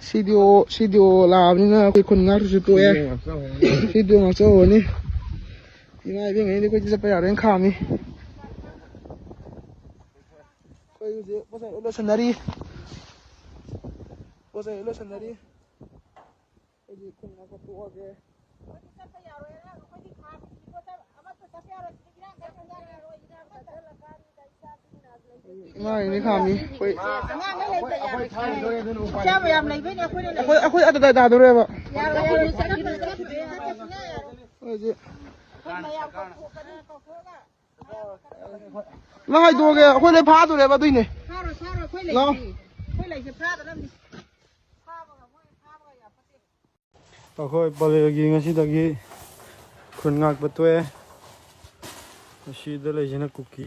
Sidio làm nhưngคนงานสุดตัวSidio ngạc châuนี่ยังไงเป็นไงนี่ก็จะไปอะไรข้ามนี่ก็อยู่ที่ภาษาอุลสันนารีภาษาอุลสันนารีไอ้ที่คนงานก็ตัวแกไม่นี่ข้ามนี่คุยคุยอะไรได้ดูเลยปะมาให้ดูแกคุยเลยพาดูเลยปะดูนี่เนาะต่อคุยไปเลยกินกันสิตะกี้คนงานประตูสิเดเลยจะนักคุกกี้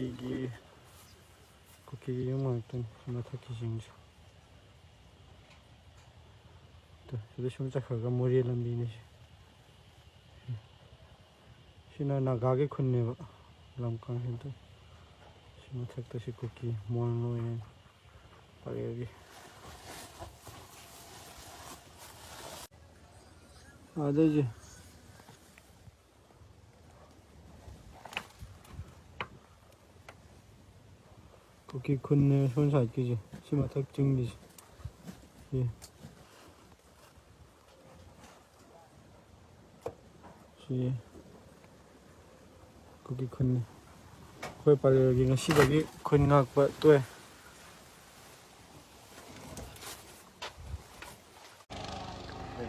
ยังมาตั้งมาทักกี้จริงจ้ะตัวจะชมจากเขาก็มวยลำดีนี่สิน่านักการ์คนเนี่ยบะลำกังเห็นตัวสิมาทักตัวสิคุกกี้มวนเลยไปเลยได้จีคุกกี้คนเนี่ยชนสายกี่จีสิมาทักจริงดิสิคุกกี้คนเนี่ยค่อยไปเลยกินกันสิตะกี้คนงักไปตัว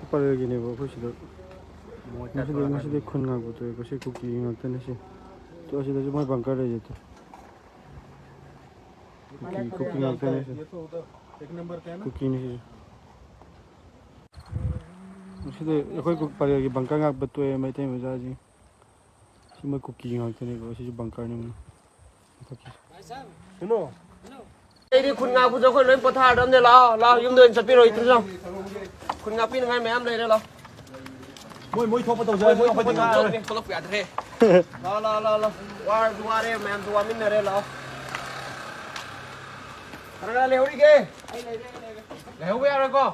ไปเลยกินเนี่ยบอกสิเด็กmasihคนงักไปตัวก็สิคุกกี้งักแต่เนี่ยสิตัวสิเด็กจะไม่บังคับเลยจ้ะคุกกี้งักแต่เนี่ยสิคุกกี้นี่สิเด็กค่อยคุกไปเลยบังคับงักไปตัวไม่ได้ไม่ได้จีสิมาคุกกี้งักแต่เนี่ยก็สิจะบังคับเนี่ยno đây điคุณงาผู้เจ้าคนเล่นปะทาดำเนี่ยเรายุ่งเดินสัตว์ปีrồiถึงแล้วคุณงาปีนไงแม่เลยได้แล้วมวยทบประตูเจอมวยทบประตูเจอนี่คนละเปียดเท่เราว่าเร่แม่ตัวมินเร่เราอะไรเร็วดิเก้เร็วไปอะไรก็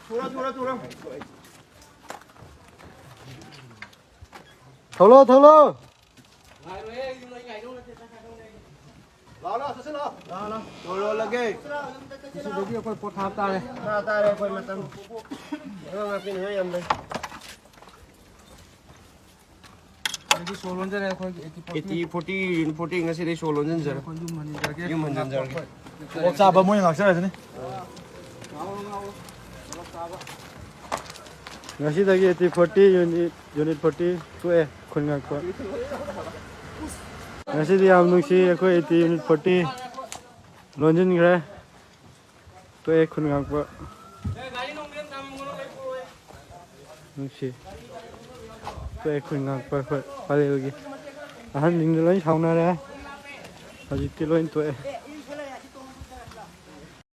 ชูเราเท่าไรLo, sao lo? Lo lagi. Sudah dia kau pot harta le. Harta le kau macam. Ngapain ni ayam le? Ini solon je le kau 80 ngasih dia solon je. Kau jum manjan je. Kau sabar mu yang ngak saya sini. Ngasih lagi 80 unit 40 tuคนงานกว่าNasi dia amnung si aku 80 unit 40 lonjin kira tu kun ngak pa nung si tu kun ngak pa pale lagi ahan ning loin sauna re hajit loin tu